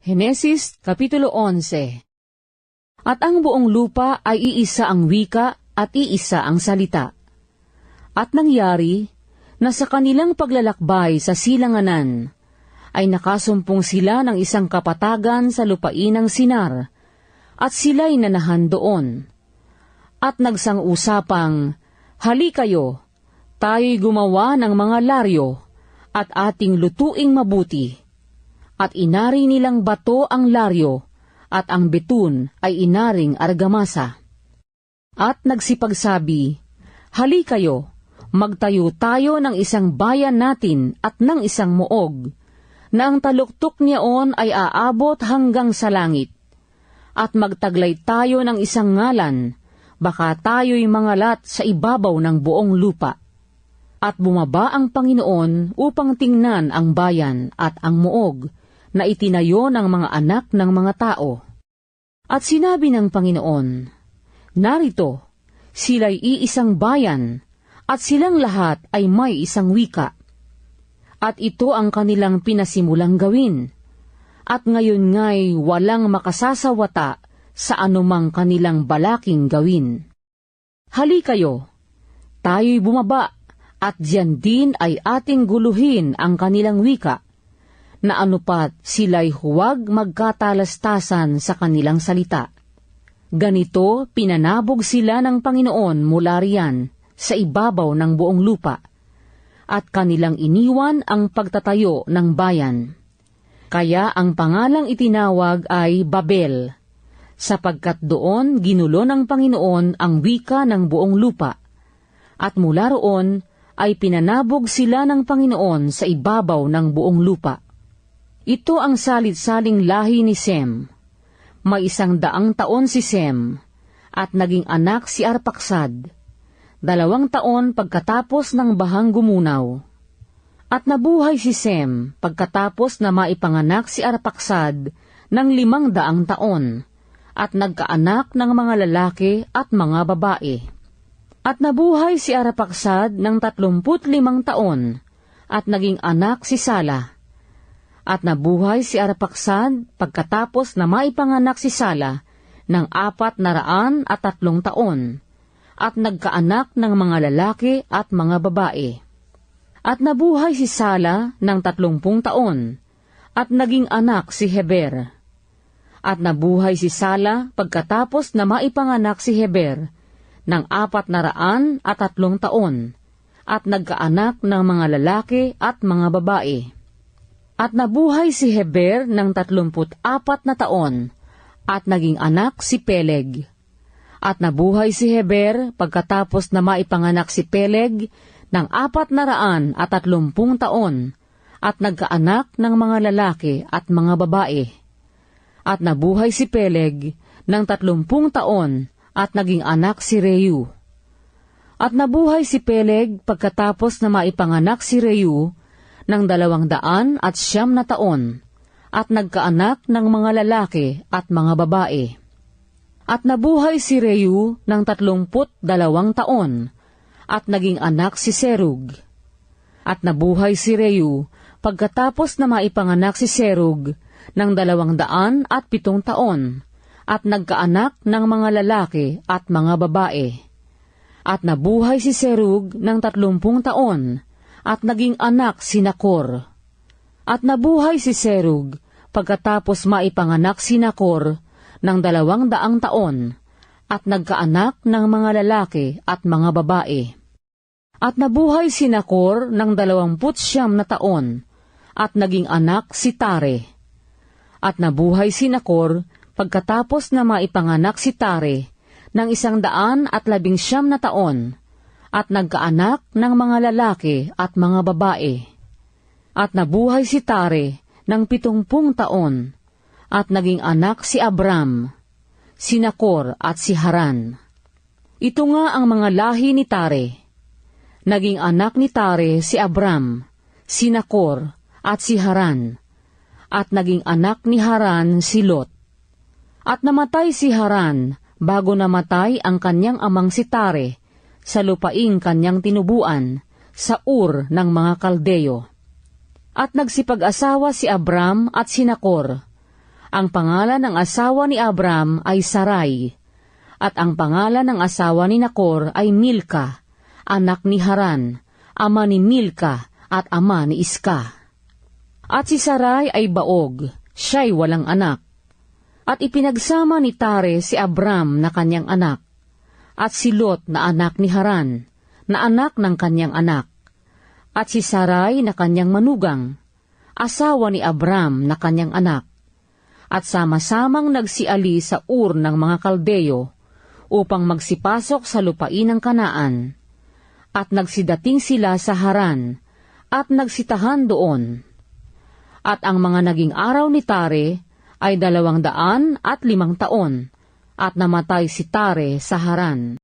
Henesis Kapitulo 11. At ang buong lupa ay iisa ang wika at iisa ang salita. At nangyari na sa kanilang paglalakbay sa silanganan, ay nakasumpong sila ng isang kapatagan sa lupain ng Sinar, at sila'y nanahan doon. At nagsang-usapang, "Hali kayo, tayo'y gumawa ng mga laryo, at ating lutuing mabuti." At inari nilang bato ang laryo, at ang betun ay inaring argamasa. At nagsipagsabi, "Hali kayo, magtayo tayo ng isang bayan natin at ng isang muog, na ang taluktok niyaon ay aabot hanggang sa langit. At magtaglay tayo ng isang ngalan, baka tayo'y mangalat sa ibabaw ng buong lupa." At bumaba ang Panginoon upang tingnan ang bayan at ang muog, na itinayo ng mga anak ng mga tao. At sinabi ng Panginoon, "Narito, sila'y iisang bayan, at silang lahat ay may isang wika. At ito ang kanilang pinasimulang gawin, at ngayon nga'y walang makasasawata sa anumang kanilang balaking gawin. Hali kayo, tayo'y bumaba, at diyan din ay ating guluhin ang kanilang wika, na anupat sila'y huwag magkatalastasan sa kanilang salita." Ganito pinanabog sila ng Panginoon mula riyan sa ibabaw ng buong lupa, at kanilang iniwan ang pagtatayo ng bayan. Kaya ang pangalang itinawag ay Babel, sapagkat doon ginulo ng Panginoon ang wika ng buong lupa, at mula roon ay pinanabog sila ng Panginoon sa ibabaw ng buong lupa. Ito ang salit-saling lahi ni Sem. May 100 taon si Sem, at naging anak si Arpaksad, 2 taon pagkatapos ng bahang gumunaw. At nabuhay si Sem pagkatapos na maipanganak si Arpaksad ng 500 taon, at nagkaanak ng mga lalaki at mga babae. At nabuhay si Arpaksad ng 35 taon, at naging anak si Sala. At nabuhay si Arpaksad pagkatapos na maipanganak si Sala ng 403 taon, at nagkaanak ng mga lalaki at mga babae. At nabuhay si Sala ng 30 taon, at naging anak si Heber. At nabuhay si Sala pagkatapos na maipanganak si Heber ng 403 taon, at nagkaanak ng mga lalaki at mga babae. At nabuhay si Heber ng 34 na taon, at naging anak si Peleg. At nabuhay si Heber pagkatapos na maipanganak si Peleg ng 430 taon, at nagkaanak ng mga lalaki at mga babae. At nabuhay si Peleg ng 30 taon, at naging anak si Reu. At nabuhay si Peleg pagkatapos na maipanganak si Reu ng 200 na taon, at nagkaanak ng mga lalaki at mga babae. At nabuhay si Reu ng 32 taon, at naging anak si Serug. At nabuhay si Reu pagkatapos na maipanganak si Serug ng 207 taon, at nagkaanak ng mga lalaki at mga babae. At nabuhay si Serug ng 30 taon, at naging anak si Nakor. At nabuhay si Serug pagkatapos maipanganak si Nakor ng 200 taon, at nagkaanak ng mga lalaki at mga babae. At nabuhay si Nakor ng 29 na taon, at naging anak si Tare. At nabuhay si Nakor pagkatapos na maipanganak si Tare ng 119 na taon, at nagkaanak ng mga lalaki at mga babae. At nabuhay si Tare ng 70 taon, at naging anak si Abram, si Nakor at si Haran. Ito nga ang mga lahi ni Tare. Naging anak ni Tare si Abram, si Nakor at si Haran, at naging anak ni Haran si Lot. At namatay si Haran bago namatay ang kanyang amang si Tare, sa lupaing kanyang tinubuan, sa Ur ng mga Kaldeo. At nagsipag-asawa si Abram at si Nakor, Ang pangalan ng asawa ni Abram ay Sarai, at ang pangalan ng asawa ni Nacor ay Milka, anak ni Haran, ama ni Milka at ama ni Iska. At si Sarai ay baog, siya'y walang anak. At ipinagsama ni Tare si Abram na kanyang anak, at si Lot na anak ni Haran, na anak ng kanyang anak, at si Sarai na kanyang manugang, asawa ni Abram na kanyang anak, at sama-samang nagsiali sa Ur ng mga Kaldeo upang magsipasok sa lupain ng Kanaan, at nagsidating sila sa Haran, at nagsitahan doon. At ang mga naging araw ni Tare ay 205 taon, at namatay si Tare sa Haran.